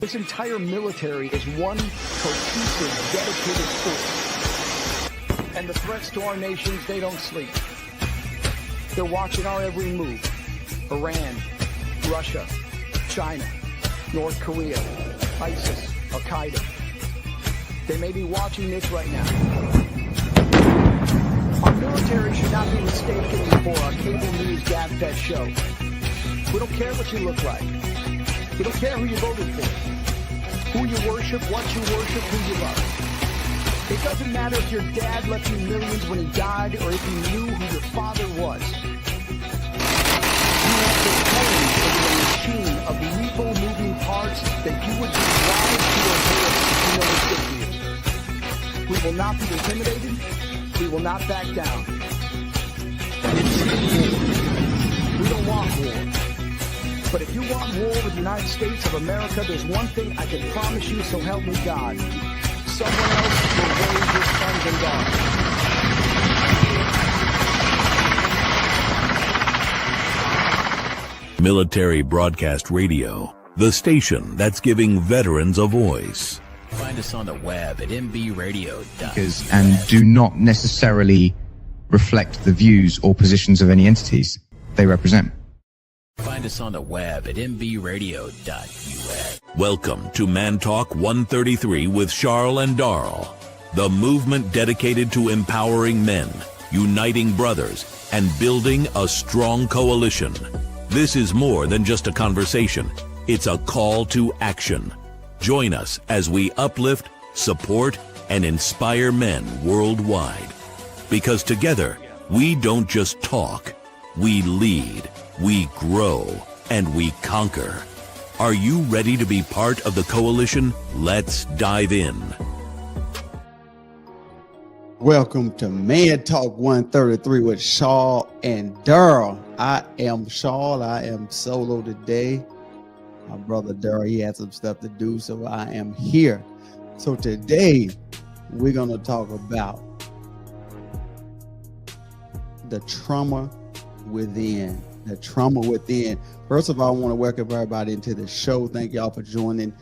This entire military is one cohesive, dedicated force. And the threats to our nations, they don't sleep. They're watching our every move. Iran, Russia, China, North Korea, ISIS, Al-Qaeda. They may be watching this right now. Our military should not be mistaken for a cable news gab-fed show. We don't care what you look like. We don't care who you voted for, who you worship, what you worship, who you love. It doesn't matter if your dad left you millions when he died or if you knew who your father was. You have the code for a machine of lethal moving parts that you would be wise to obey if you know it's good for you. We will not be intimidated. We will not back down. We don't want war. But if you want war with the United States of America, there's one thing I can promise you, so help me God. Someone else will raise your sons and daughters. Military Broadcast Radio, the station that's giving veterans a voice. Find us on the web at nbradio.us. And do not necessarily reflect the views or positions of any entities they represent. Find us on the web at nbradio.us. Welcome to Man Talk 133 with Charles and Darl, the movement dedicated to empowering men, uniting brothers, and building a strong coalition. This is more than just a conversation. It's a call to action. Join us as we uplift, support, and inspire men worldwide. Because together, we don't just talk, we lead. We grow, and we conquer. Are you ready to be part of the coalition? Let's dive in. Welcome to Man Talk 133 with Shaw and Darryl. I am Shaw. I am solo today. My brother Darryl, he had some stuff to do, so I am here. So today, we're going to talk about the trauma within. The trauma within. First of all, I want to welcome everybody into the show. Thank y'all for joining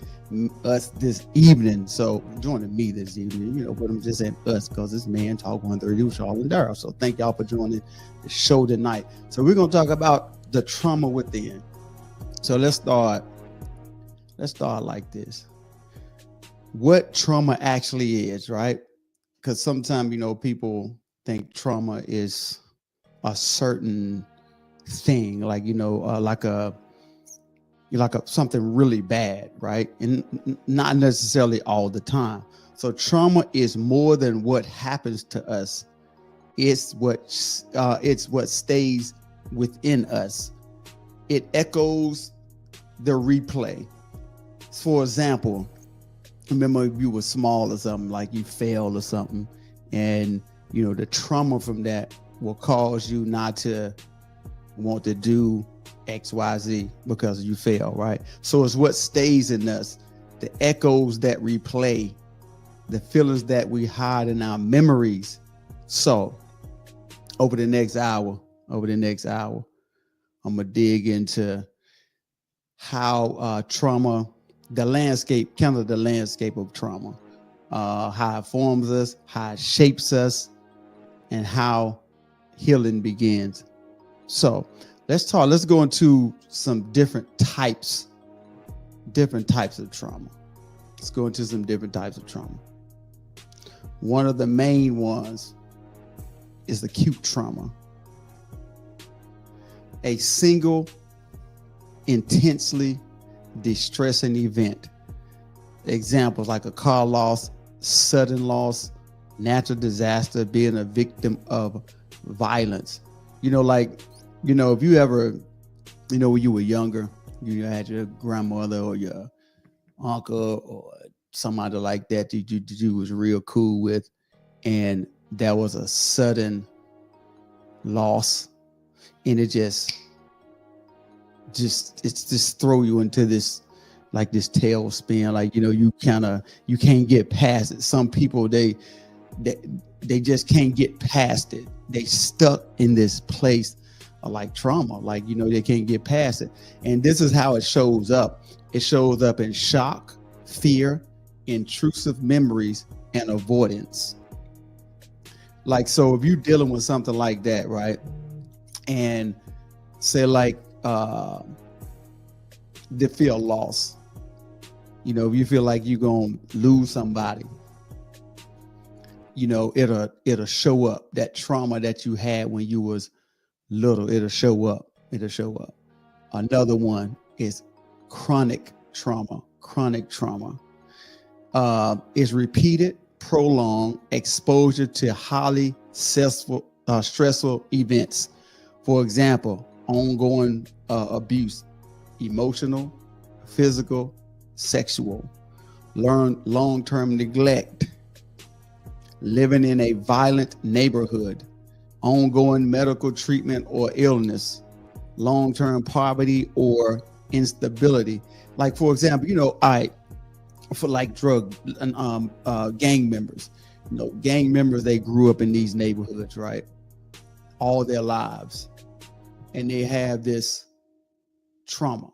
us this evening. So joining me this evening, but I'm just saying us because it's Man Talk 130 with Charles and Darryl. So thank y'all for joining the show tonight. So we're going to talk about the trauma within. So let's start like this. What trauma actually is, right? Because sometimes, people think trauma is a certain thing, like something really bad, right? And not necessarily all the time. So trauma is more than what happens to us. It's what stays within us. It echoes the replay. For example, remember if you were small or something, like you failed or something, and the trauma from that will cause you not to want to do XYZ because you fail, right? So it's what stays in us, the echoes that replay, the feelings that we hide in our memories. So over the next hour, I'm gonna dig into how trauma, the landscape of trauma, how it forms us, how it shapes us, and how healing begins. So let's go into some different types of trauma. Let's go into some different types of trauma. One of the main ones is acute trauma. A single, intensely distressing event. Examples like a car loss, sudden loss, natural disaster, being a victim of violence. If you ever, when you were younger, you had your grandmother or your uncle or somebody like that you was real cool with, and there was a sudden loss, and it just throw you into this tailspin, you can't get past it. Some people they just can't get past it. They stuck in this place like trauma, like, you know, they can't get past it. And this is how it shows up. It shows up in shock, fear, intrusive memories, and avoidance. Like, so if you're dealing with something like that, right? And say like they feel lost. You know, if you feel like you're gonna lose somebody, you know, it'll show up. That trauma that you had when you was little, it'll show up. It'll show up. Another one is chronic trauma. Chronic trauma is repeated, prolonged exposure to highly stressful events. For example, ongoing abuse, emotional, physical, sexual, long-term neglect, living in a violent neighborhood, ongoing medical treatment or illness, long-term poverty or instability. Like, for example, you know, for like drug and gang members, you know, gang members, they grew up in these neighborhoods, right, all their lives, and they have this trauma.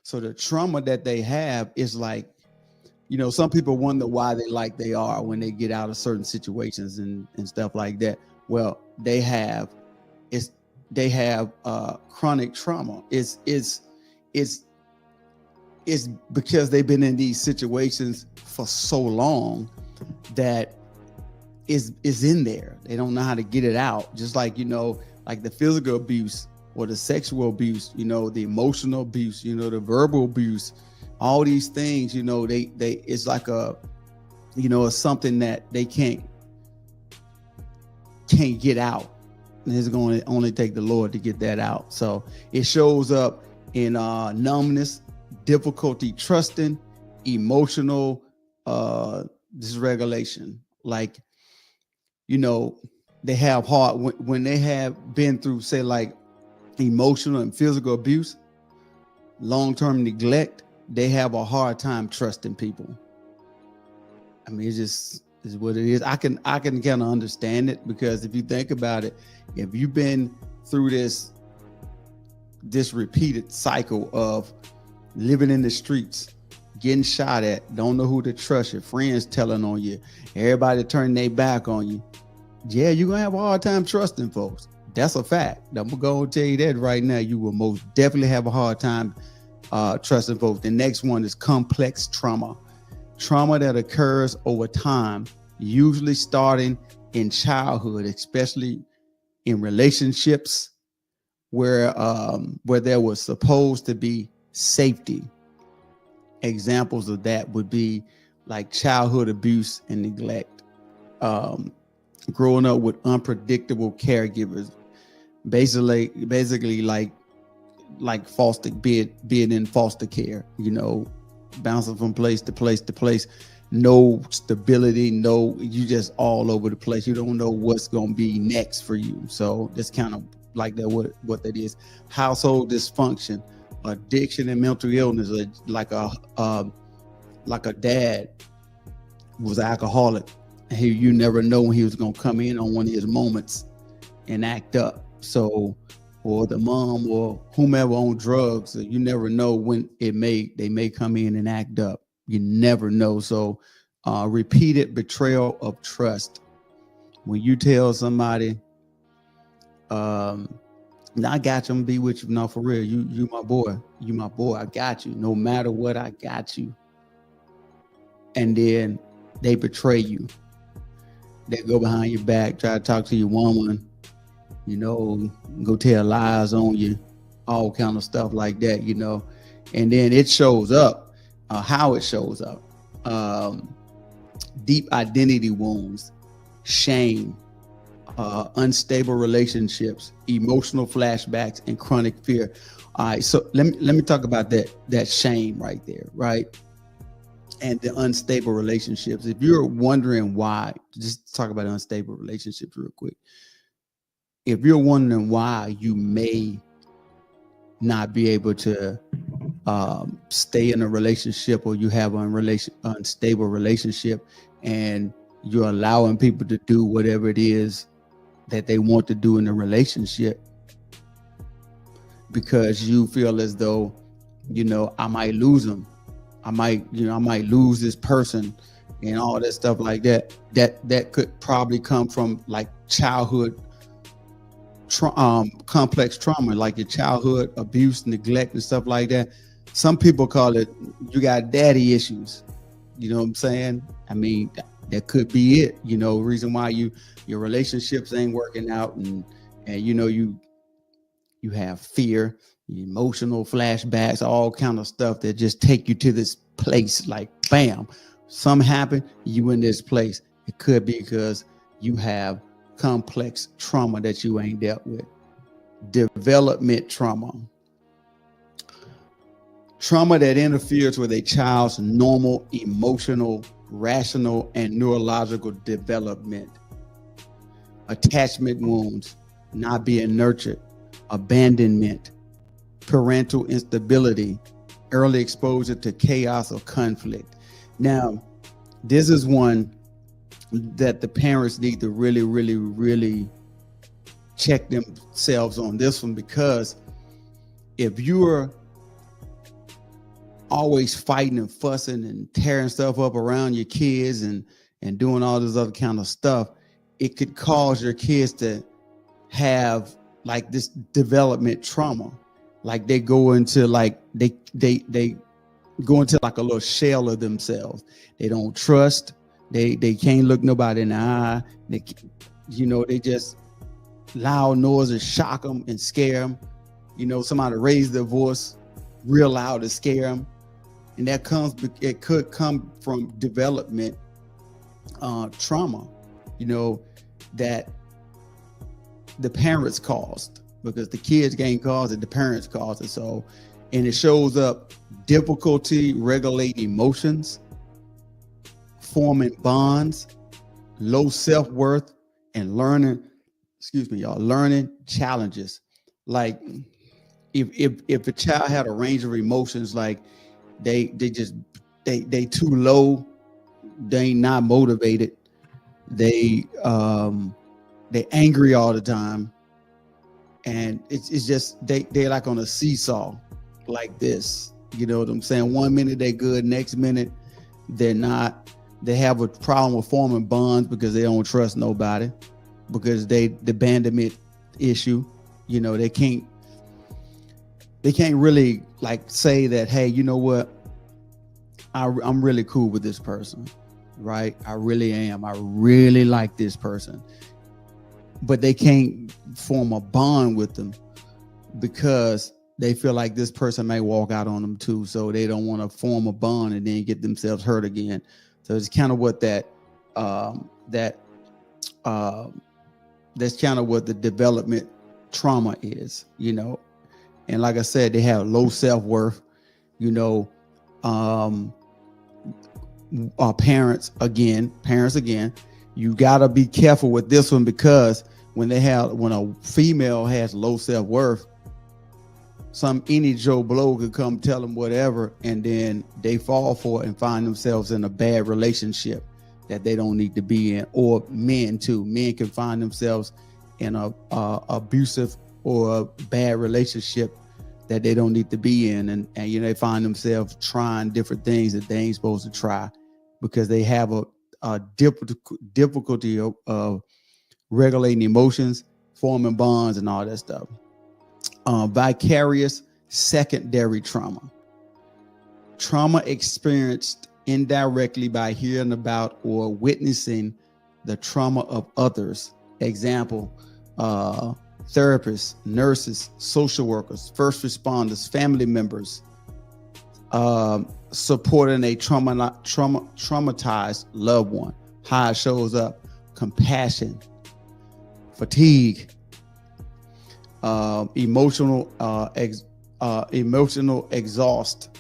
So the trauma that they have is like, you know, some people wonder why they are when they get out of certain situations and stuff like that. Well, they have chronic trauma. It's because they've been in these situations for so long that is in there. They don't know how to get it out. Just like, you know, like the physical abuse or the sexual abuse, you know, the emotional abuse, you know, the verbal abuse, all these things, you know, they it's like a, you know, it's something that they can't get out. And it's going to only take the Lord to get that out. So it shows up in numbness, difficulty trusting, emotional dysregulation. Like, you know, they have hard when they have been through, say, like emotional and physical abuse, long-term neglect, they have a hard time trusting people. I mean, it just is what it is. I can kind of understand it, because if you think about it, if you've been through this repeated cycle of living in the streets, getting shot at, don't know who to trust, your friends telling on you, everybody turning their back on you, yeah, you're gonna have a hard time trusting folks. That's a fact. I'm gonna go and tell you that right now. You will most definitely have a hard time trusting folks. The next one is complex trauma. Trauma that occurs over time, usually starting in childhood, especially in relationships where there was supposed to be safety. Examples of that would be like childhood abuse and neglect, growing up with unpredictable caregivers, basically like foster, being in foster care, you know, bouncing from place to place to place, no stability, you just all over the place. You don't know what's going to be next for you. So that's kind of like that, what that is. Household dysfunction, addiction and mental illness, like a dad was an alcoholic. You never know when he was going to come in on one of his moments and act up. So, or the mom or whomever on drugs, you never know when they may come in and act up. You never know. So repeated betrayal of trust. When you tell somebody, I got you, I'm gonna be with you. No, for real, you my boy, I got you. No matter what, I got you. And then they betray you. They go behind your back, try to talk to your woman, you know, go tell lies on you, all kind of stuff like that, you know. And then it shows up, how it shows up. Deep identity wounds, shame, unstable relationships, emotional flashbacks, and chronic fear. All right, so let me talk about that shame right there, right? And the unstable relationships. If you're wondering why, just talk about unstable relationships real quick. If you're wondering why you may not be able to stay in a relationship, or you have an unstable relationship, and you're allowing people to do whatever it is that they want to do in a relationship, because you feel as though, I might lose them. I might lose this person and all that stuff like that. That could probably come from like childhood complex trauma, like your childhood abuse, neglect, and stuff like that. Some people call it you got daddy issues. You know what I'm saying? I mean, that could be it. Reason why your relationships ain't working out, and you have fear, emotional flashbacks, all kind of stuff that just take you to this place. Like, bam, something happened, you in this place. It could be because you have complex trauma that you ain't dealt with. Development trauma. Trauma that interferes with a child's normal emotional, rational, and neurological development. Attachment wounds, not being nurtured, abandonment, parental instability, early exposure to chaos or conflict. Now, this is one that the parents need to really, really, really check themselves on this one, because if you're always fighting and fussing and tearing stuff up around your kids and doing all this other kind of stuff, it could cause your kids to have like this development trauma. Like they go into like they go into like a little shell of themselves. They don't trust. They can't look nobody in the eye. They just loud noises shock them and scare them. Somebody raise their voice real loud to scare them, and it could come from development trauma. That the parents caused, because the kids can't cause it, the parents caused it. So, and it shows up difficulty regulating emotions, forming bonds, low self-worth, and learning challenges. Like if a child had a range of emotions, like they too low, they not motivated, they angry all the time, and it's just they like on a seesaw like this. You know what I'm saying? One minute they good, next minute they're not. They have a problem with forming bonds because they don't trust nobody, because the abandonment issue. They can't really like say that, hey, you know what, I'm really cool with this person, right? I really am. I really like this person. But they can't form a bond with them because they feel like this person may walk out on them too. So they don't want to form a bond and then get themselves hurt again. So it's kind of what that's kind of what the development trauma is, And like I said, they have low self-worth, parents again, you gotta be careful with this one, because when a female has low self-worth, any Joe Blow could come tell them whatever, and then they fall for it and find themselves in a bad relationship that they don't need to be in. Or men too. Men can find themselves in a abusive or a bad relationship that they don't need to be in, and they find themselves trying different things that they ain't supposed to try, because they have a difficulty of regulating emotions, forming bonds, and all that stuff. Vicarious secondary trauma. Trauma experienced indirectly by hearing about or witnessing the trauma of others. Example, therapists, nurses, social workers, first responders, family members, supporting a traumatized loved one. How it shows up: compassion, fatigue, emotional exhaustion,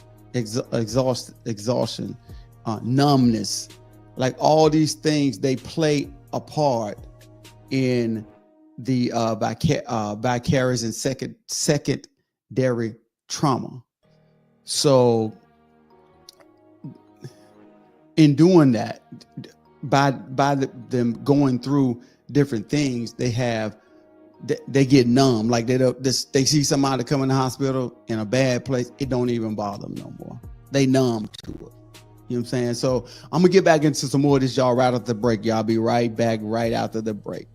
numbness. Like all these things, they play a part in the vicarious and secondary trauma. So in doing that, by them going through different things, they have they get numb. Like they see somebody come in the hospital in a bad place, it don't even bother them no more. They numb to it. You know what I'm saying? So I'm gonna get back into some more of this, y'all, right after the break. Y'all be right back right after the break.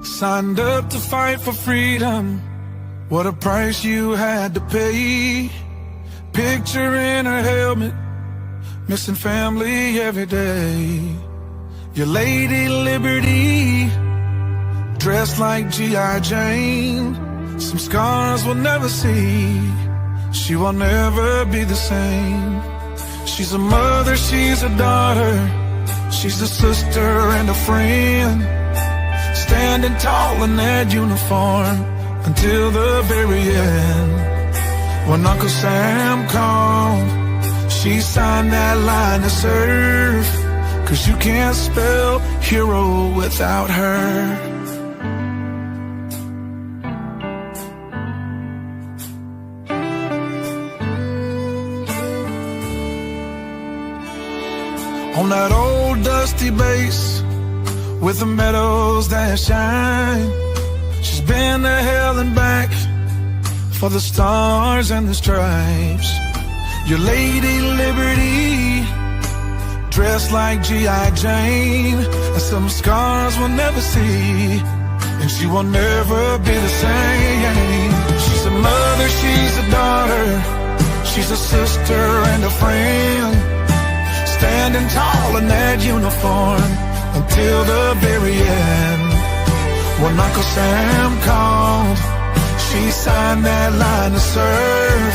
Signed up to fight for freedom. What a price you had to pay. Picture in a helmet, missing family every day. Your Lady Liberty, dressed like G.I. Jane. Some scars we'll never see. She will never be the same. She's a mother, she's a daughter. She's a sister and a friend. Standing tall in that uniform until the very end. When Uncle Sam called, she signed that line to serve. 'Cause you can't spell hero without her. On that old dusty base with the meadows that shine, she's been to hell and back for the stars and the stripes. Your Lady Liberty, dressed like G.I. Jane, and some scars we'll never see, and she will never be the same. She's a mother, she's a daughter, she's a sister and a friend, standing tall in that uniform until the very end. When Uncle Sam called, she signed that line to serve.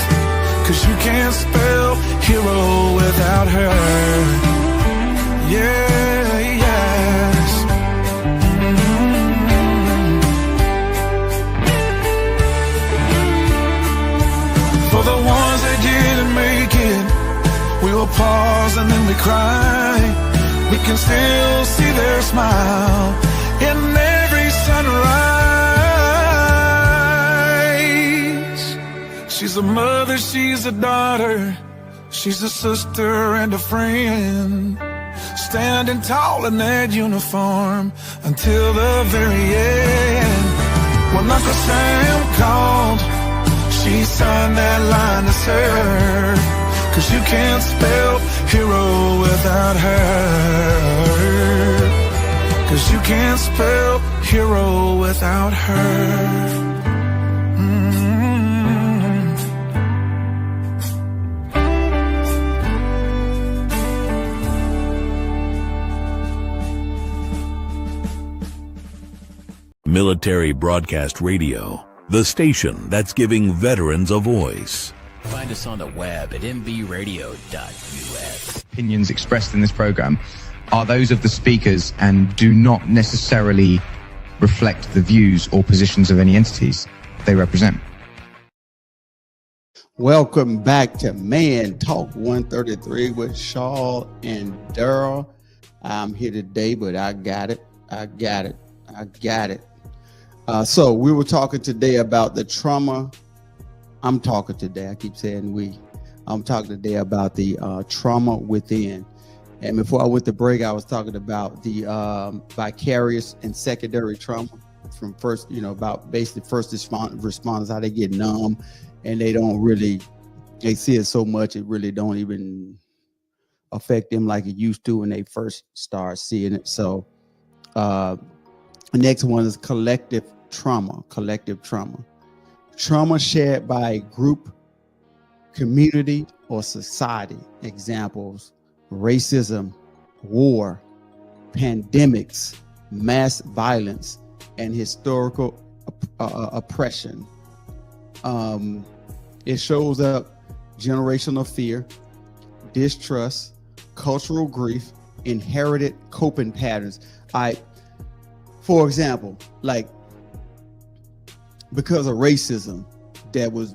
'Cause you can't spell hero without her. Yeah, yes. For the ones that didn't make it, we will pause and then we cry. We can still see their smile in every sunrise. She's a mother, she's a daughter, she's a sister and a friend, standing tall in that uniform until the very end. When Uncle Sam called, she signed that line to serve. 'Cause you can't spell hero without her. 'Cause you can't spell hero without her. Military Broadcast Radio, the station that's giving veterans a voice. Find us on the web at nbradio.us. Opinions expressed in this program are those of the speakers and do not necessarily reflect the views or positions of any entities they represent. Welcome back to Man Talk 133 with Shaw and Daryl. I'm here today, but I got it. So we were talking today about the trauma. I'm talking today about the trauma within. And before I went to break, I was talking about the vicarious and secondary trauma from first, about basically first responders, how they get numb and they see it so much, it really don't even affect them like it used to when they first start seeing it. So the next one is collective trauma. Trauma shared by a group, community, or society. Examples: racism, war, pandemics, mass violence, and historical oppression. It shows up generational fear, distrust, cultural grief, inherited coping patterns. For example, like because of racism that was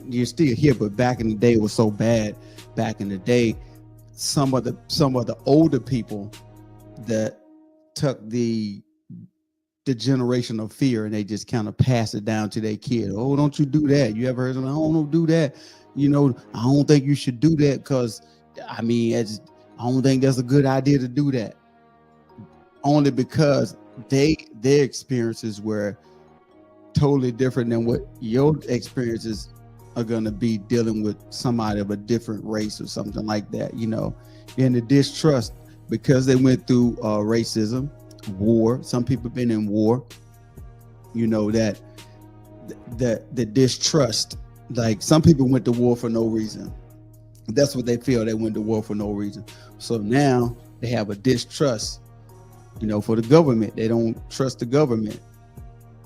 you're still here, but back in the day it was so bad. Back in the day, some of the older people that took the the generation of fear, and they just kind of pass it down to their kid. Oh, don't you do that? You ever heard of them? Oh, don't do that. You know, I don't think you should do that because, I mean, I don't think that's a good idea to do that. Only because their experiences were totally different than what your experiences are going to be dealing with somebody of a different race or something like that, you know. And the distrust, because they went through racism, war. Some people have been in war, you know, that the distrust, like some people went to war for no reason. That's what they feel. They went to war for no reason. So now they have a distrust, you know, for the government. They don't trust the government.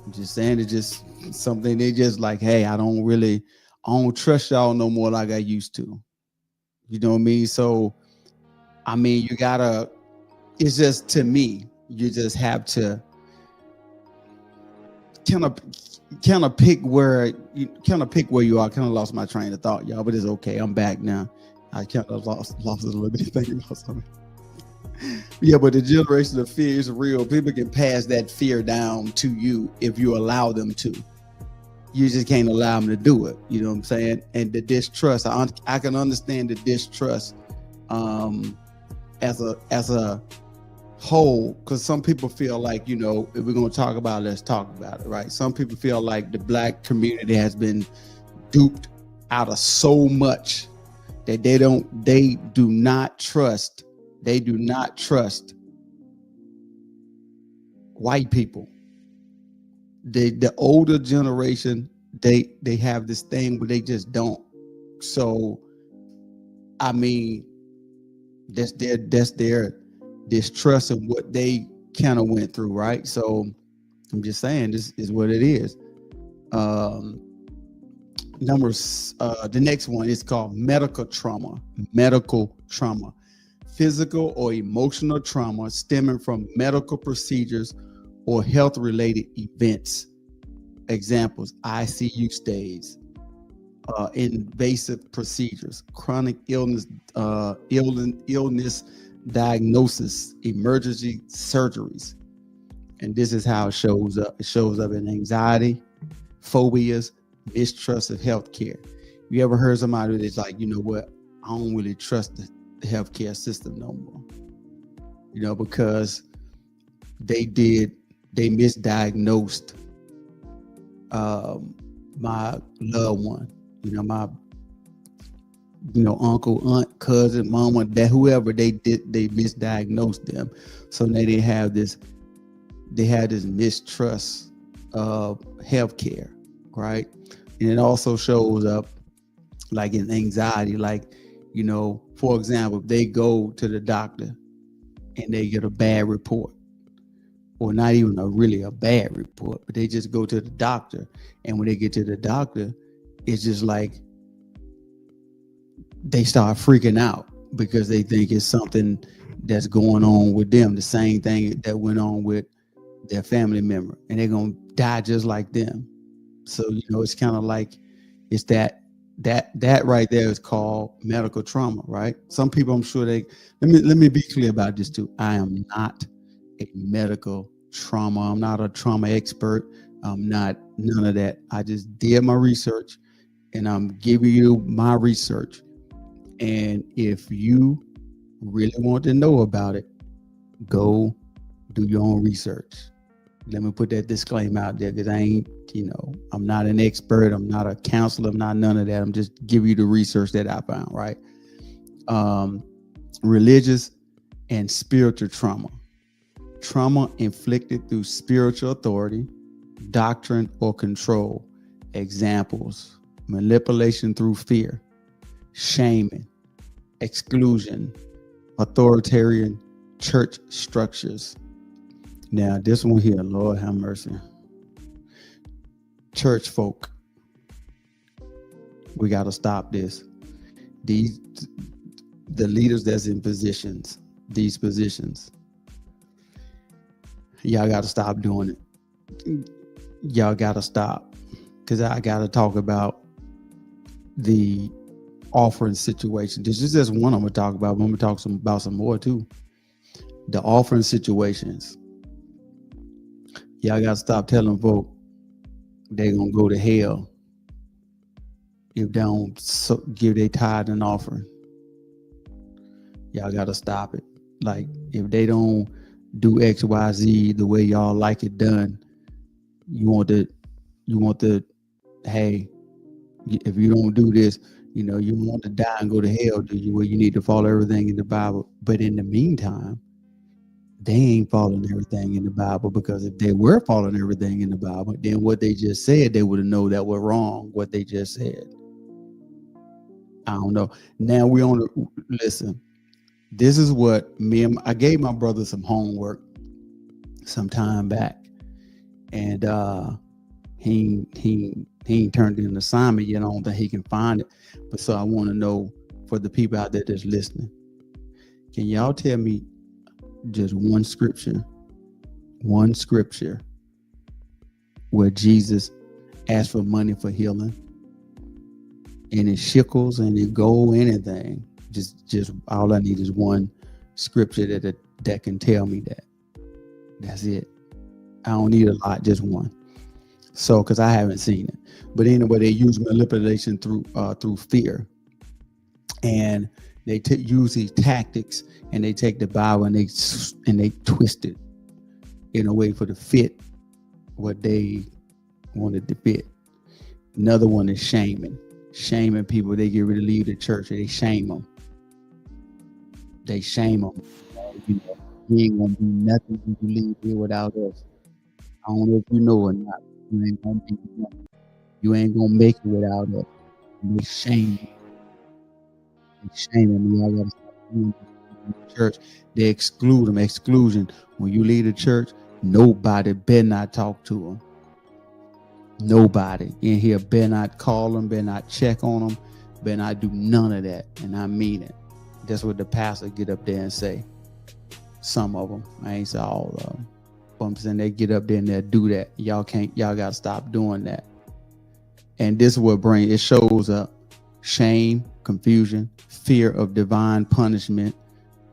I'm just saying, it's just something they just like, hey, I don't trust y'all no more like I used to. You know what I mean? So, I mean, it's just, to me, you just have to kind of pick where you are. Kind of lost my train of thought, y'all, but it's okay. I'm back now. I kind of lost a little bit thinking about something. Yeah, but the generation of fear is real. People can pass that fear down to you if you allow them to. You just can't allow them to do it. You know what I'm saying? And the distrust, I can understand the distrust as a whole, because some people feel like, you know, if we're going to talk about it, let's talk about it, right? Some people feel like the Black community has been duped out of so much that they do not trust white people. The older generation, they have this thing, but they just don't. So, I mean, that's their distrust of what they kind of went through, right? So I'm just saying, this is what it is. The next one is called medical trauma. Physical or emotional trauma stemming from medical procedures or health-related events. Examples: ICU stays, invasive procedures, chronic illness diagnosis, emergency surgeries. And this is how it shows up. It shows up in anxiety, phobias, mistrust of healthcare. You ever heard somebody that's like, you know what, I don't really trust the healthcare system no more, you know, because they misdiagnosed my loved one, you know, my uncle, aunt, cousin, mama, that whoever they misdiagnosed them. So now they had this mistrust of healthcare, right? And it also shows up like in anxiety, like, you know, for example, if they go to the doctor and they get a bad report, or not even a bad report, but they just go to the doctor, and when they get to the doctor, it's just like they start freaking out because they think it's something that's going on with them, the same thing that went on with their family member, and they're gonna die just like them. So, you know, it's kind of like, it's that right there is called medical trauma, right? Some people, I'm sure let me be clear about this too. I am not a medical trauma. I'm not a trauma expert. I'm not none of that. I just did my research, and I'm giving you my research. And if you really want to know about it, go do your own research. Let me put that disclaimer out there, because I ain't, you know, I'm not an expert. I'm not a counselor. I'm not none of that. I'm just giving you the research that I found, right? Religious and spiritual trauma. Trauma inflicted through spiritual authority, doctrine, or control. Examples: manipulation through fear, shaming, exclusion, authoritarian church structures. Now, this one here, Lord have mercy. Church folk, we got to stop this. The leaders that's in these positions, y'all got to stop doing it. Y'all got to stop, because I got to talk about the offering situation. This is just one I'm going to talk about, but I'm going to talk about some more too. The offering situations. Y'all got to stop telling folk they're going to go to hell if they don't give their tithe and offering. Y'all got to stop it. Like, if they don't do X, Y, Z the way y'all like it done, you want the, hey, if you don't do this, you want to die and go to hell, do you? Well, you need to follow everything in the Bible. But in the meantime, they ain't following everything in the Bible, because if they were following everything in the Bible, then what they just said, they would have known that were wrong, what they just said. I don't know. Now we on the, listen, this is what I gave my brother some homework some time back, and he ain't turned in an assignment yet. I don't think he can find it. But so I want to know, for the people out there that's listening, can y'all tell me just one scripture where Jesus asked for money for healing? Any shekels, any gold, anything. Just all I need is one scripture that can tell me that. That's it. I don't need a lot, just one. So, because I haven't seen it. But anyway, they use manipulation through fear, and they use these tactics, and they take the Bible and they twist it in a way for to fit what they wanted to fit. Another one is shaming people. They get ready to leave the church, they shame them. You ain't gonna be nothing if you leave here without us. I don't know if you know or not. You ain't gonna be nothing. You ain't gonna make it without us. And they shame you. They shame me. I gotta stop doing this in the church. They exclude them. Exclusion. When you leave the church, nobody better not talk to them. Nobody in here better not call them, better not check on them, better not do none of that. And I mean it. That's what the pastor get up there and say. Some of them. I ain't say all of them. But I'm saying they get up there and they do that. Y'all gotta stop doing that. And this is what it shows up: shame, confusion, fear of divine punishment,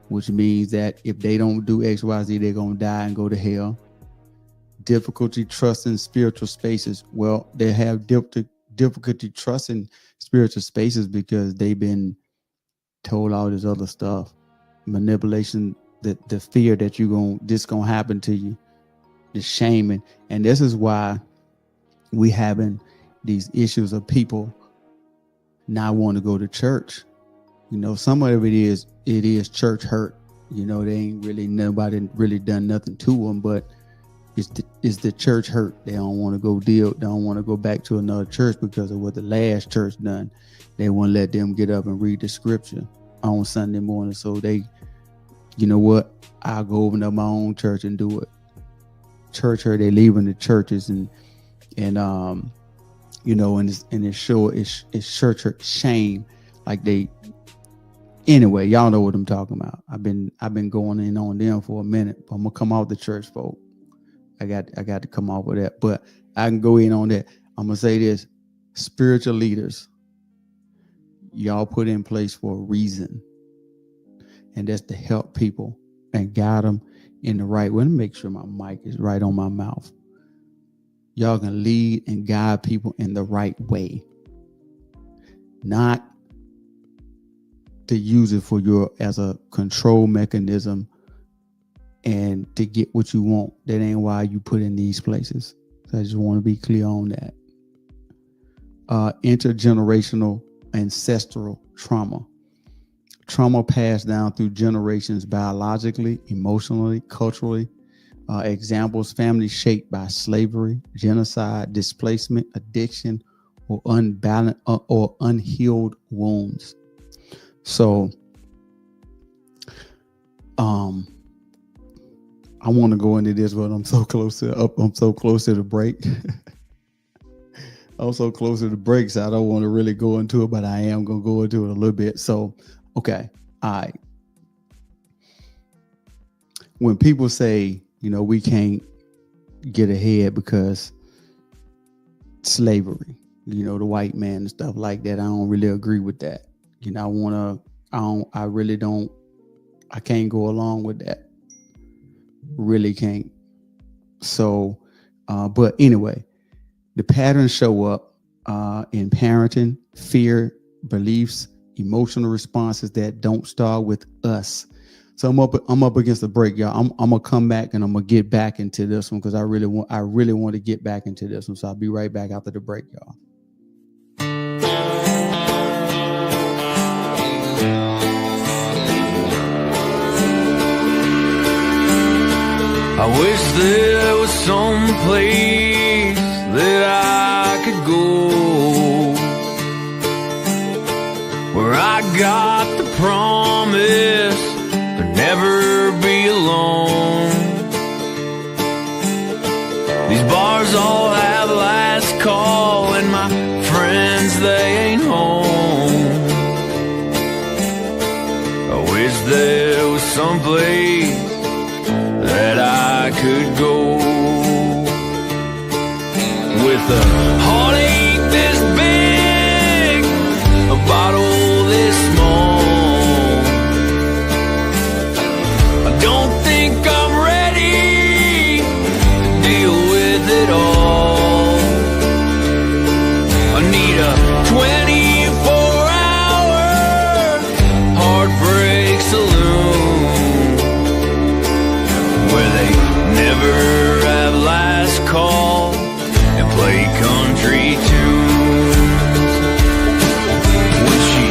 which means that if they don't do X, Y, Z, they're gonna die and go to hell. Difficulty trusting spiritual spaces. Well, they have difficulty trusting spiritual spaces because they've been told all this other stuff. Manipulation, the fear that this gonna happen to you, the shaming. And this is why we having these issues of people not want to go to church. Some of it is church hurt. They ain't really, nobody really done nothing to them, but it's the church hurt. They don't want to go they don't want to go back to another church because of what the last church done. They won't let them get up and read the scripture on Sunday morning. So they, you know what? I'll go open up my own church and do it. Church hurt. They leaving the churches and it's church hurt, shame. Like anyway, y'all know what I'm talking about. I've been going in on them for a minute, but I'm gonna come out the church, folk. I got to come off with that, but I can go in on that. I'm gonna say this: spiritual leaders, y'all put in place for a reason, and that's to help people and guide them in the right way. Let me make sure my mic is right on my mouth. Y'all can lead and guide people in the right way, not to use it as a control mechanism and to get what you want. That ain't why you put in these places. So I just want to be clear on that. Intergenerational ancestral trauma. Trauma passed down through generations biologically, emotionally, culturally. Examples: families shaped by slavery, genocide, displacement, addiction, or unbalanced or unhealed wounds. So, I want to go into this, but I'm so close to the break. I'm so close to the break, so I don't want to really go into it, but I am going to go into it a little bit. So, okay. All right. When people say, we can't get ahead because slavery, the white man and stuff like that, I don't really agree with that. I can't go along with that. Really can't. So But anyway, the patterns show up in parenting, fear, beliefs, emotional responses that don't start with us. So I'm up against the break, y'all. I'm gonna come back and I'm gonna get back into this one because I really want to get back into this one. So I'll be right back after the break, y'all. I wish there was some place that I could go where I got the promise to never be alone. These bars all have last call and my friends, they ain't home. I wish there was some place that I could go with a heartache this big, a bottle this small. I don't think I'm ready to deal with it all. I need a 24-hour heartbreak saloon where they never have last call and play country tunes. When she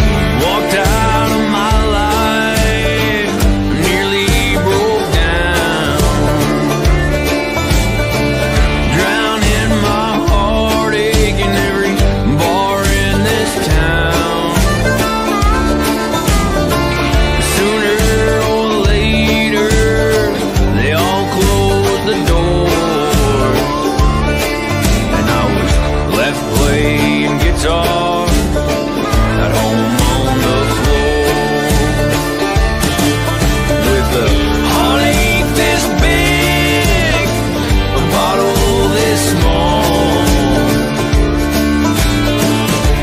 walked out of my life, I nearly broke down, drowning my heartache in every bar in this town. Sooner or later, they all closed the door, and I was left playing guitar at home on the floor with a heartache this big, a bottle this small.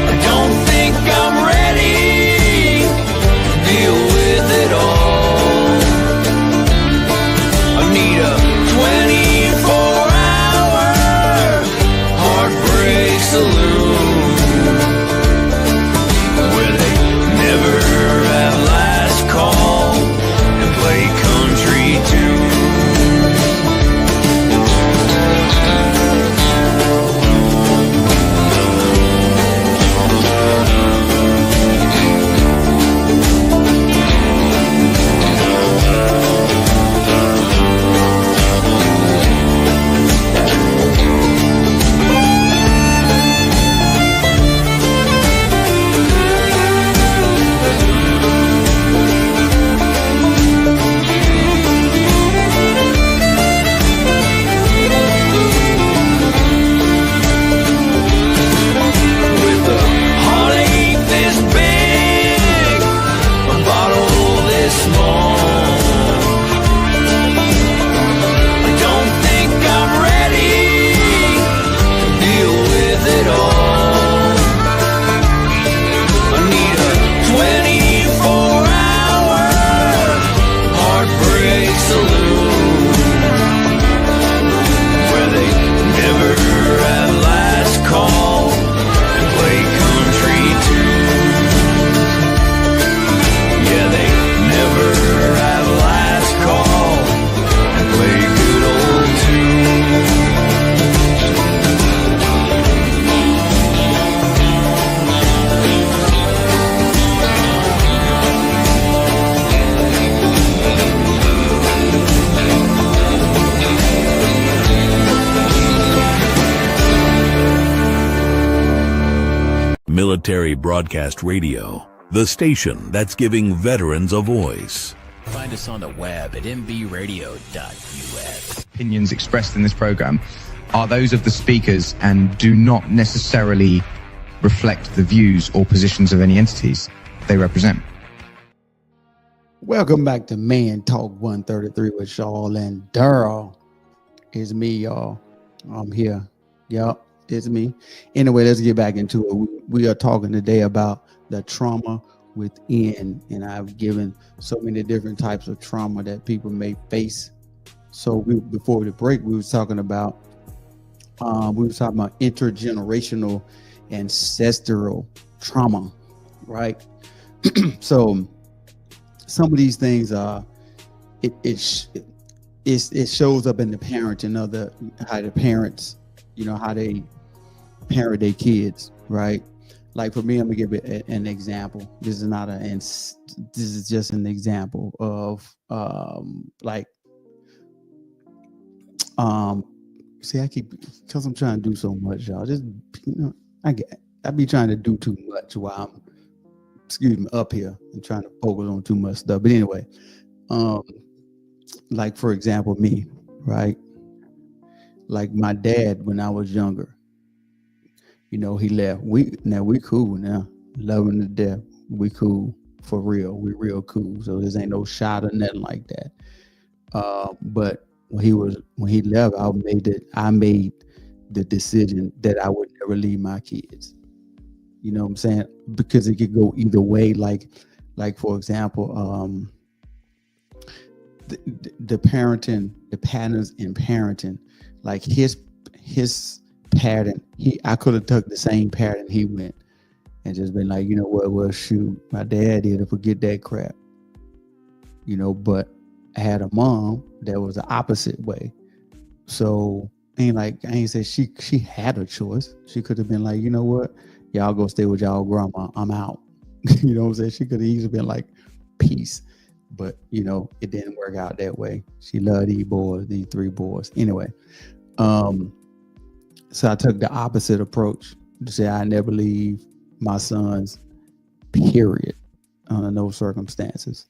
I don't think I'm ready to deal with it all. I need a 24-hour heartbreak saloon where they never have last call and play country tunes. With a heartache this big, a bottle this small. I don't think I'm ready to deal with it all. I need a 24-hour heartbreak saloon where they never have last call and play country tunes. Yeah, they never have last call and play good old tunes. Military Broadcast Radio, the station that's giving veterans a voice. Find us on the web at nbradio.us. Opinions expressed in this program are those of the speakers and do not necessarily reflect the views or positions of any entities they represent. Welcome back to Man Talk 133 with Shaw and Daryl. It's me, y'all. I'm here. Yup, it's me. Anyway, let's get back into it. We are talking today about the trauma within, and I've given so many different types of trauma that people may face. So before the break, we were talking about We were talking about intergenerational ancestral trauma, right? So some of these things it shows up in the parenting of how the parents, how they parent their kids, right? Like for me, I'm gonna give it an example. This is just an example of see, because I'm trying to do so much, y'all. Just I be trying to do too much while I'm up here and trying to focus on too much stuff. But anyway, like for example, me, right? Like my dad when I was younger, he left. We cool now, loving to death. We cool for real. We real cool. So this ain't no shot or nothing like that. But when he left, I made the decision that I would never leave my kids. You know what I'm saying? Because it could go either way. Like for example, the parenting, the patterns in parenting, like his pattern, I could have took the same pattern he went and just been like, you know what, well, shoot, my dad did it, forget that crap. But I had a mom that was the opposite way. So I ain't say she had a choice. She could have been like, you know what, y'all go stay with y'all grandma, I'm out. You know what I'm saying? She could have easily been like, peace. But it didn't work out that way. She loved these 3 boys. Anyway, so I took the opposite approach to say I never leave my sons, period, under no circumstances.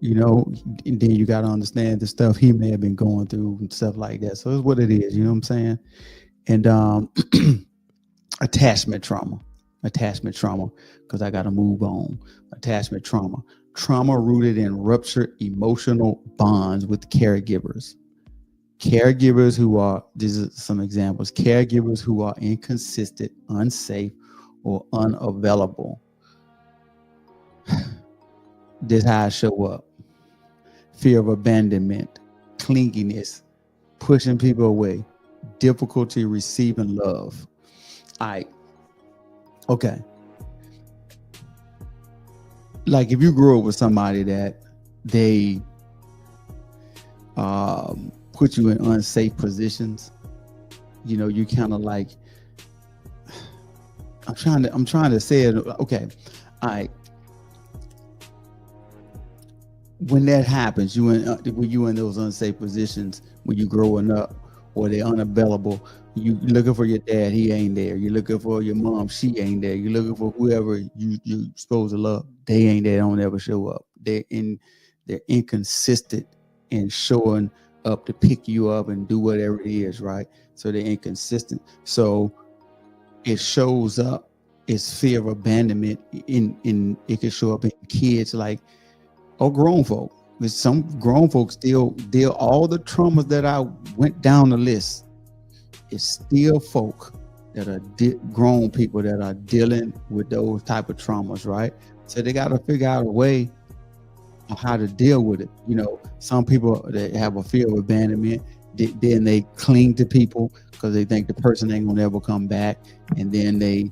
And then you got to understand the stuff he may have been going through and stuff like that. So it's what it is, you know what I'm saying? And attachment trauma, because I got to move on. Attachment trauma rooted in ruptured emotional bonds with caregivers. Caregivers who are, these are some examples, caregivers who are inconsistent, unsafe, or unavailable. This is how I show up. Fear of abandonment, clinginess, pushing people away, difficulty receiving love. All right. Okay. Like if you grew up with somebody that they put you in unsafe positions, you kind of like, I'm trying to say it. Okay. All right. When that happens, when you in those unsafe positions, when you growing up, or they're unavailable, you looking for your dad, he ain't there. You're looking for your mom, she ain't there. You're looking for whoever you supposed to love, they ain't there. They don't ever show up. They're inconsistent in showing up to pick you up and do whatever it is, right? So they're inconsistent. So it shows up. It's fear of abandonment. In it can show up in kids, or grown folk. Some grown folks still deal all the traumas that I went down the list. It's still folk that are grown people that are dealing with those type of traumas, right? So they got to figure out a way of how to deal with it. Some people that have a fear of abandonment, then they cling to people because they think the person ain't gonna ever come back, and then they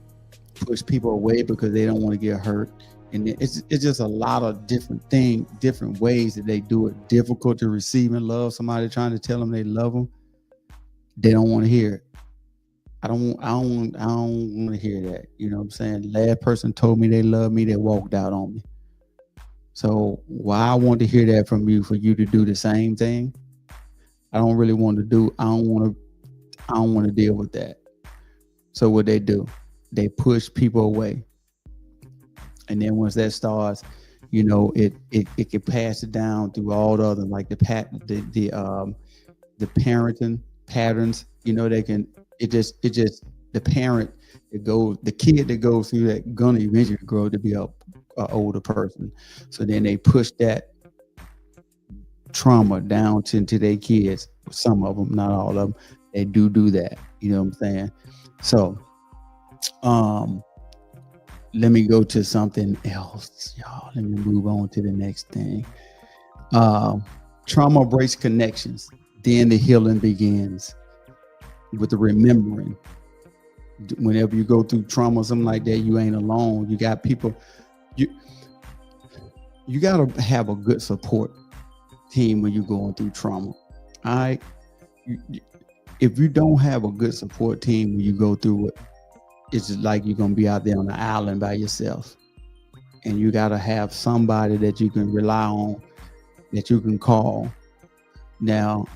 push people away because they don't want to get hurt. And it's just a lot of different ways that they do it. Difficult to receive and love. Somebody trying to tell them they love them, they don't want to hear it. I don't want to hear that. You know what I'm saying? Last person told me they love me, they walked out on me. So why I want to hear that from you, for you to do the same thing, I don't really want to do. I don't want to deal with that. So what they do, they push people away. And then once that starts, it can pass it down through all the other, like the parenting patterns. They can. It just the parent the kid that goes through that gonna eventually grow to be a older person. So then they push that trauma down into their kids. Some of them, not all of them. They do that. You know what I'm saying? So, let me go to something else, y'all. Let me move on to the next thing. Trauma breaks connections. Then the healing begins. with the remembering. Whenever you go through trauma, something like that, you ain't alone. You got people. You got to have a good support team when you're going through trauma. All right. If you don't have a good support team when you go through it, it's just like you're going to be out there on the island by yourself. And you got to have somebody that you can rely on, that you can call. Now,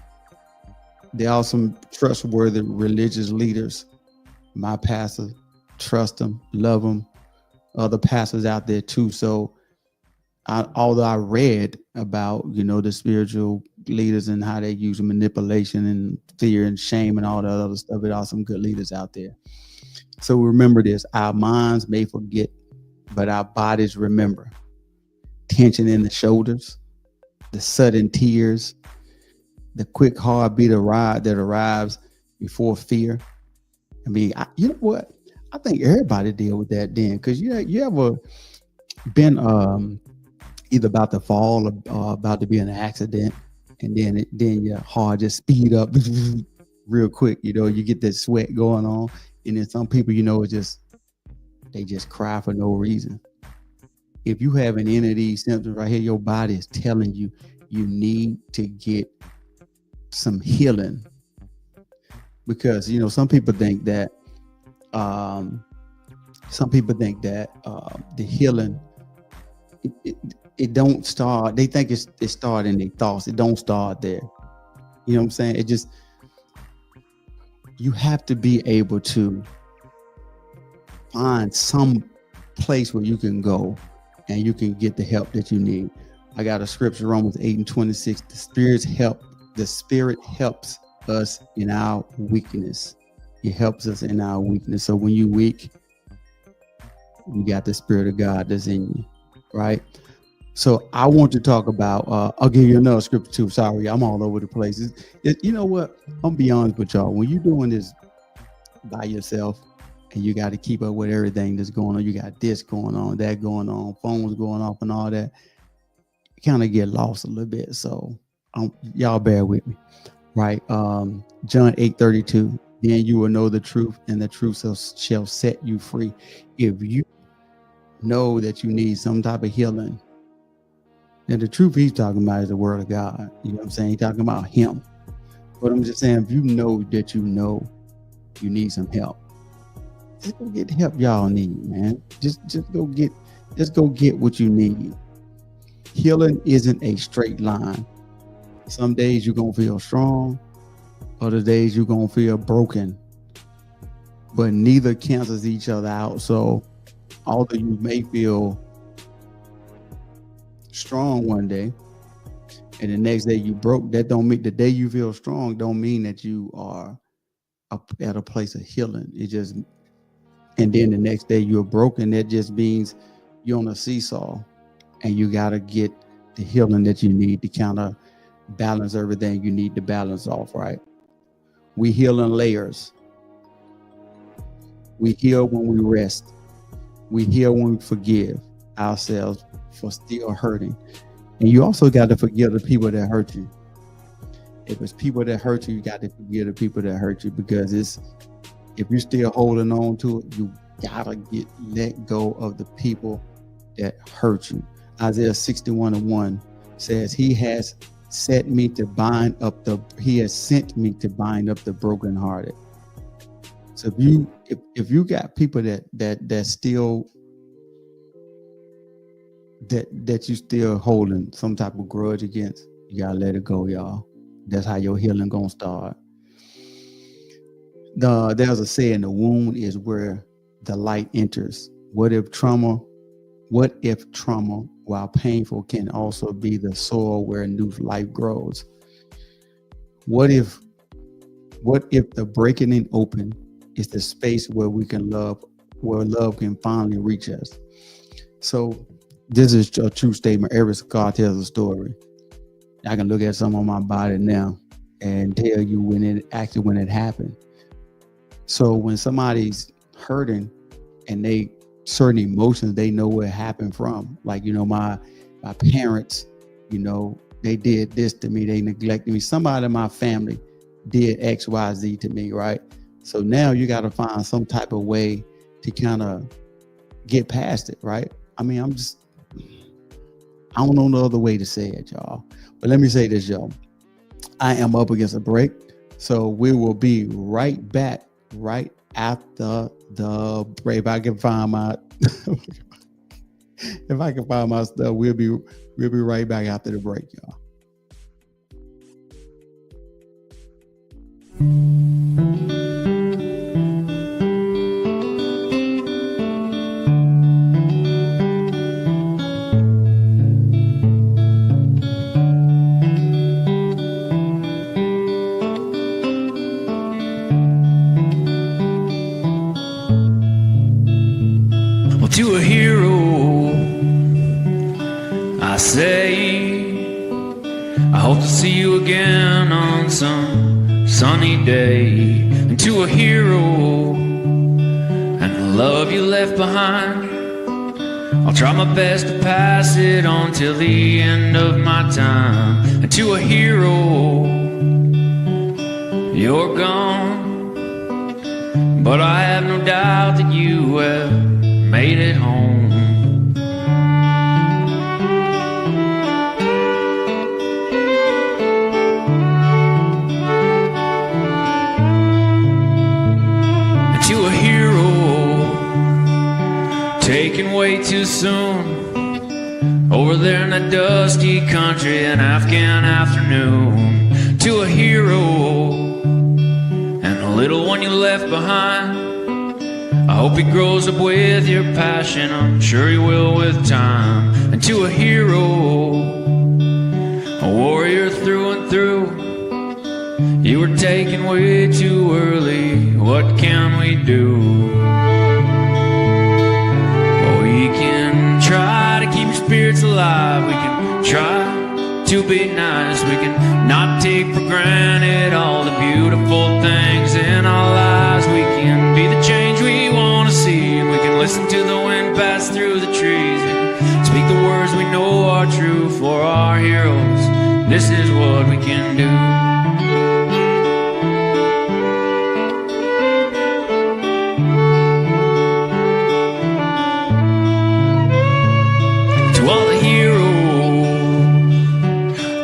there are some trustworthy religious leaders. My pastor, trust them, love them. Other pastors out there too. So although I read about, the spiritual leaders and how they use manipulation and fear and shame and all that other stuff, there are some good leaders out there. So remember this, our minds may forget, but our bodies remember. Tension in the shoulders, the sudden tears, the quick heartbeat that arrives before fear. I mean, you know what? I think everybody deal with that then, because you ever been either about to fall or about to be in an accident, and then your heart just speed up real quick. You get that sweat going on, and then some people, they just cry for no reason. If you have any of these symptoms right here, your body is telling you you need to get some healing, because some people think that the healing it don't start. They think it start in their thoughts. It don't start there. You know what I'm saying? It just, you have to be able to find some place where you can go and you can get the help that you need. I got a scripture, Romans 8:26. The Spirit helps us in our weakness. It helps us in our weakness. So when you're weak, you got the Spirit of God that's in you, right? So I want to talk about, I'll give you another scripture too. Sorry, I'm all over the place. You know what? I'm be honest with y'all. When you're doing this by yourself and you got to keep up with everything that's going on, you got this going on, that going on, phones going off and all that, you kind of get lost a little bit. So y'all bear with me, right? John 8:32, then you will know the truth and the truth shall set you free. If you know that you need some type of healing, and the truth he's talking about is the word of God. You know what I'm saying? He's talking about him. But I'm just saying, if you know that you need some help, just go get the help y'all need, man. Just go get what you need. Healing isn't a straight line. Some days you're gonna feel strong, other days you're gonna feel broken. But neither cancels each other out. So although you may feel strong one day and the next day you broke, that don't mean the day you feel strong don't mean that you are at a place of healing. It just, and then the next day you're broken, that just means you're on a seesaw and you got to get the healing that you need to kind of balance everything you need to balance off, right? We heal in layers. We heal when we rest. We heal when we forgive ourselves for still hurting. And you also got to forgive the people that hurt you. If it's people that hurt you, you got to forgive the people that hurt you, because if you're still holding on to it, you gotta let go of the people that hurt you. Isaiah 61:1 says, He has sent me to bind up the brokenhearted. So if you got people that still that you still holding some type of grudge against, you gotta let it go, y'all. That's how your healing gonna start. There's a saying, the wound is where the light enters. What if trauma, while painful, can also be the soil where new life grows? What if the breaking and open is the space where we can love, where love can finally reach us? So this is a true statement. Every scar tells a story. I can look at some on my body now and tell you when it happened. So when somebody's hurting and they certain emotions, they know where it happened from. Like, my parents, they did this to me. They neglected me. Somebody in my family did X, Y, Z to me, right? So now you got to find some type of way to kind of get past it, right? I mean, I don't know no other way to say it, y'all. But let me say this, y'all. I am up against a break, so we will be right back right after the break. If I can find my stuff, we'll be right back after the break, y'all. To a hero, I say, I hope to see you again on some sunny day. And to a hero, and the love you left behind, I'll try my best to pass it on till the end of my time. And to a hero, you're gone, but I have no doubt that you have made it home. And to a hero, taken way too soon, over there in that dusty country, an Afghan afternoon. To a hero, and the little one you left behind, I hope he grows up with your passion, I'm sure he will with time. And to a hero, a warrior through and through, you were taken way too early, what can we do? Well, we can try to keep your spirits alive, we can try to be nice, we can not take for granted all the beautiful things in our lives. We can be the change we want to see, and we can listen to the wind pass through the trees, and speak the words we know are true for our heroes. This is what we can do. To all the heroes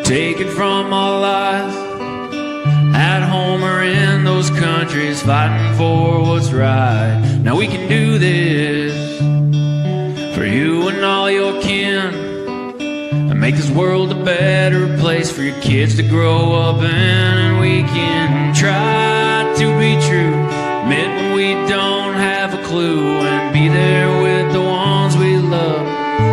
taken from our lives, at home or in those countries, fighting for what's right. Now we can do this for you and all your kin, and make this world a better place for your kids to grow up in. And we can try to be true, admit when we don't have a clue, and be there with the ones we love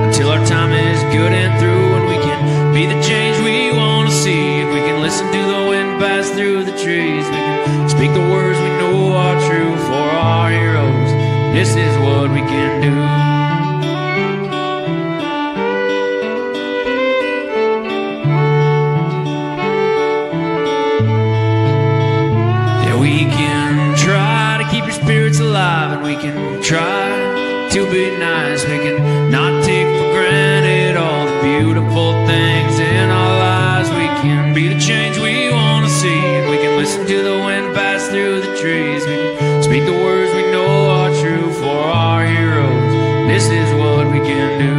until our time is good and through. And we can be the change we want to see, and we can listen to the wind pass through the trees, we can speak the words we know are true for our heroes. This is what we can do. Yeah, we can try to keep your spirits alive, and we can try to be nice, we can not take for granted all the beautiful things in our lives. We can be the change we want to see, and we can listen to the wind pass through the trees, we can speak the words we know are true for our heroes. This is what we can do.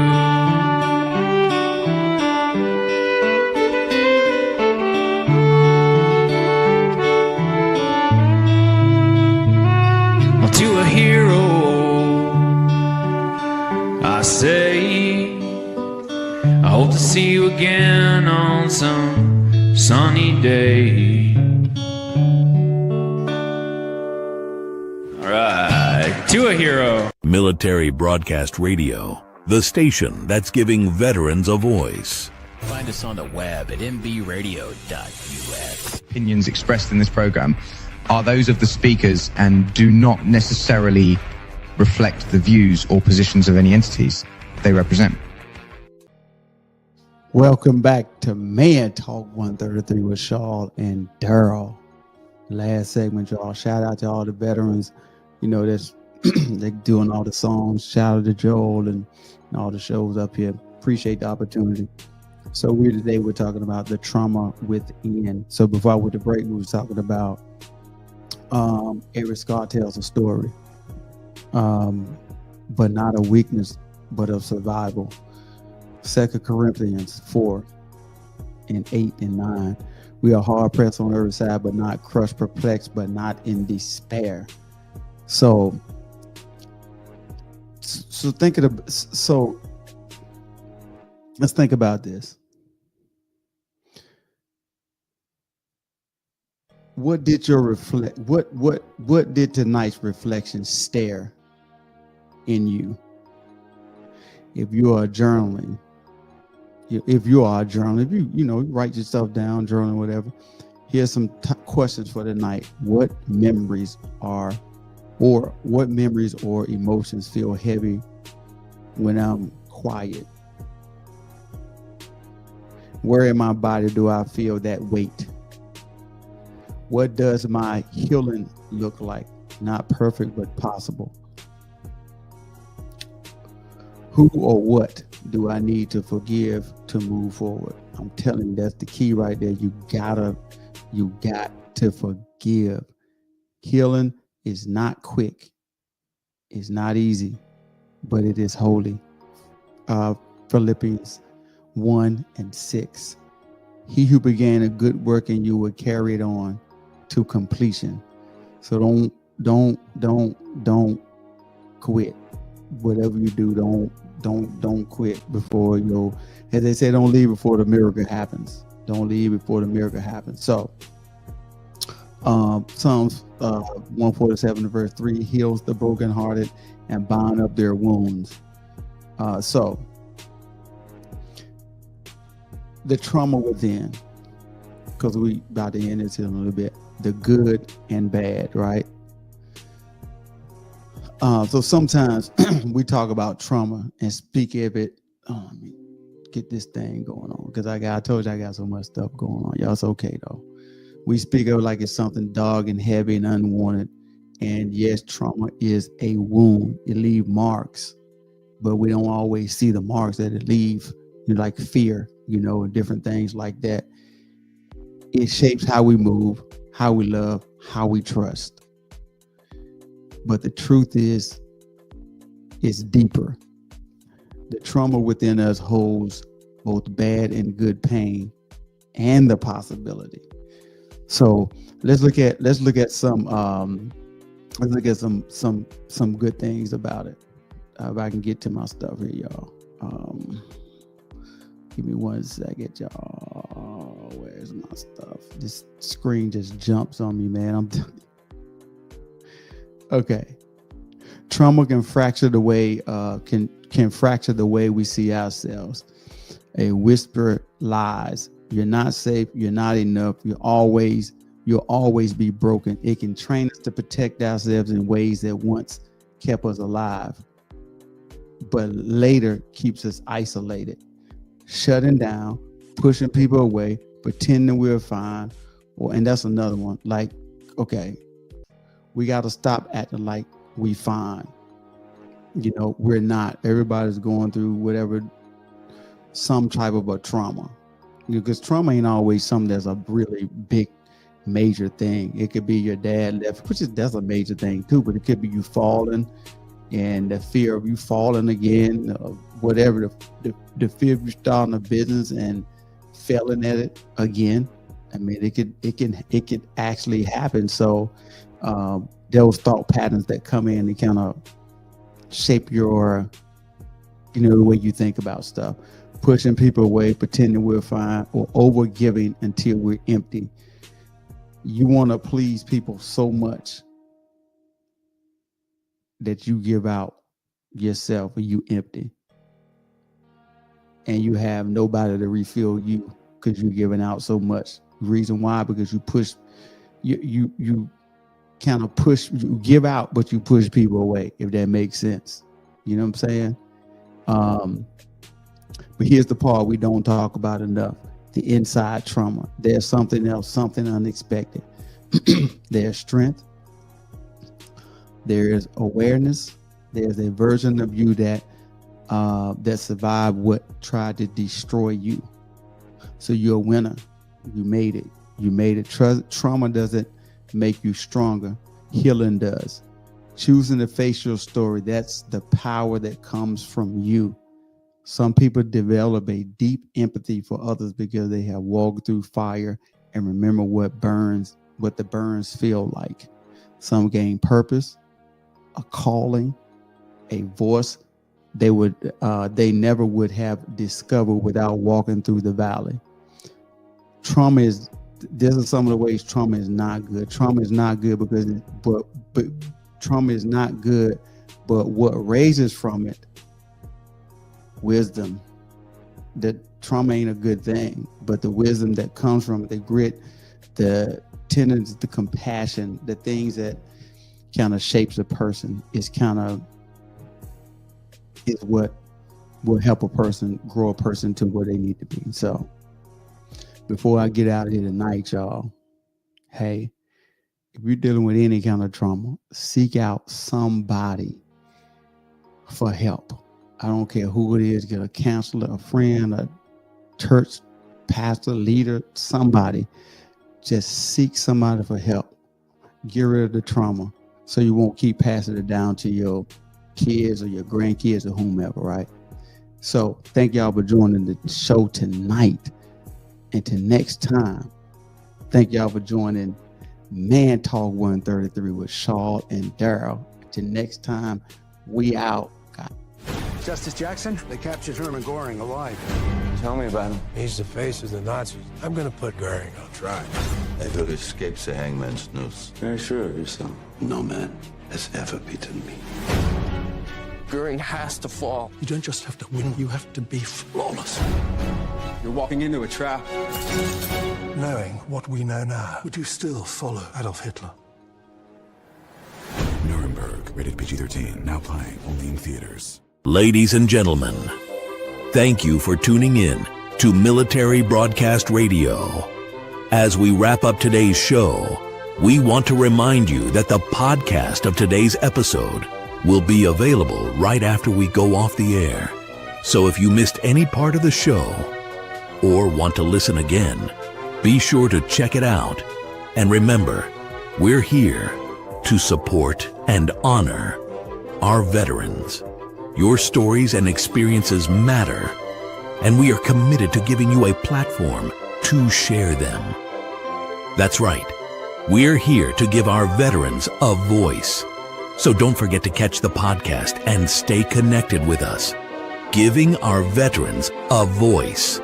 Well, to a hero, I say, I hope to see you again on some sunny day. All right, to a hero. Military Broadcast Radio, the station that's giving veterans a voice. Find us on the web at nbradio.us. Opinions expressed in this program are those of the speakers and do not necessarily reflect the views or positions of any entities they represent. Welcome back to Man Talk 133 with Shaw and Daryl. Last segment, y'all. Shout out to all the veterans. You know, that's they doing all the songs. Shout out to Joel and all the shows up here. Appreciate the opportunity. So today we're talking about the trauma within. So before I went to break, we were talking about Eric Scott tells a story, but not a weakness, but of survival. 2 Corinthians 4:8-9. We are hard pressed on every side, but not crushed, perplexed, but not in despair. So thinking of, so let's think about this. What did your what did tonight's reflection stir in you? If you are journaling, if you write your stuff down, journal, whatever. Here's some questions for tonight. What memories or emotions feel heavy when I'm quiet? Where in my body do I feel that weight? What does my healing look like? Not perfect, but possible. Who or what do I need to forgive to move forward? I'm telling you, that's the key right there. You got to forgive. Healing is not quick. It's not easy, but it is holy. Philippians 1:6. He who began a good work in you will carry it on to completion. So don't quit. Whatever you do, don't quit before as they say, don't leave before the miracle happens. Don't leave before the miracle happens. So Psalms 147:3 heals the brokenhearted and bind up their wounds. So the trauma within, because we about to end this in a little bit, the good and bad, right? So sometimes we talk about trauma and speak of it. Let me get this thing going on, because I told you I got so much stuff going on. Y'all, it's okay though. We speak of it like it's something dark and heavy and unwanted. And yes, trauma is a wound. It leaves marks, but we don't always see the marks that it leaves. Like fear, and different things like that. It shapes how we move, how we love, how we trust. But the truth is, it's deeper. The trauma within us holds both bad and good pain and the possibility. So let's look at some good things about it. If I can get to my stuff here, y'all. Give me 1 second, y'all. Where's my stuff? This screen just jumps on me, man. Okay. Trauma can fracture the way can fracture the way we see ourselves. A whisper lies. You're not safe. You're not enough. You'll always be broken. It can train us to protect ourselves in ways that once kept us alive, but later keeps us isolated, shutting down, pushing people away, pretending we're fine. And that's another one. Like, okay, we got to stop acting like we fine. We're not. Everybody's going through whatever, some type of a trauma. Because trauma ain't always something that's a really big, major thing. It could be your dad left, that's a major thing too, but it could be you falling and the fear of you falling again, whatever, the fear of you starting a business and failing at it again. I mean, it could actually happen. So those thought patterns that come in and kind of shape your, the way you think about stuff. Pushing people away, pretending we're fine, or over giving until we're empty. You want to please people so much that you give out yourself and you empty. And you have nobody to refill you because you're giving out so much. Reason why? Because you push, you kind of push, you give out, but you push people away, if that makes sense. You know what I'm saying? But here's the part we don't talk about enough. The inside trauma. There's something else, something unexpected. There's strength. There is awareness. There's a version of you that survived what tried to destroy you. So you're a winner. You made it. You made it. Trauma doesn't make you stronger. Healing does. Choosing to face your story, that's the power that comes from you. Some people develop a deep empathy for others because they have walked through fire and remember what the burns feel like. Some gain purpose, a calling, a voice they never would have discovered without walking through the valley. These are some of the ways trauma is not good. Trauma is not good but trauma is not good, but what raises from it, wisdom. That trauma ain't a good thing, but the wisdom that comes from it, the grit, the tenderness, the compassion, the things that kind of shapes a person is what will help a person grow a person to where they need to be. So before I get out of here tonight, y'all, hey, if you're dealing with any kind of trauma, seek out somebody for help. I don't care who it is, get a counselor, a friend, a church pastor, leader, somebody. Just seek somebody for help. Get rid of the trauma so you won't keep passing it down to your kids or your grandkids or whomever, right? So thank y'all for joining the show tonight. And till next time, thank y'all for joining Man Talk 133 with Shaw and Daryl. Till next time, we out. Justice Jackson, they captured Herman Goring alive. Tell me about him. He's the face of the Nazis. I'm gonna put Goering on trial. Never escapes the hangman's noose. Very sure of yourself. No man has ever beaten me. Goering has to fall. You don't just have to win, you have to be flawless. You're walking into a trap. Knowing what we know now, would you still follow Adolf Hitler? Nuremberg, rated PG-13, now playing only in theaters. Ladies and gentlemen, thank you for tuning in to Military Broadcast Radio. As we wrap up today's show, we want to remind you that the podcast of today's episode will be available right after we go off the air. So if you missed any part of the show or want to listen again, be sure to check it out. And remember, we're here to support and honor our veterans. Your stories and experiences matter, and we are committed to giving you a platform to share them. That's right. We're here to give our veterans a voice. So don't forget to catch the podcast and stay connected with us. Giving our veterans a voice.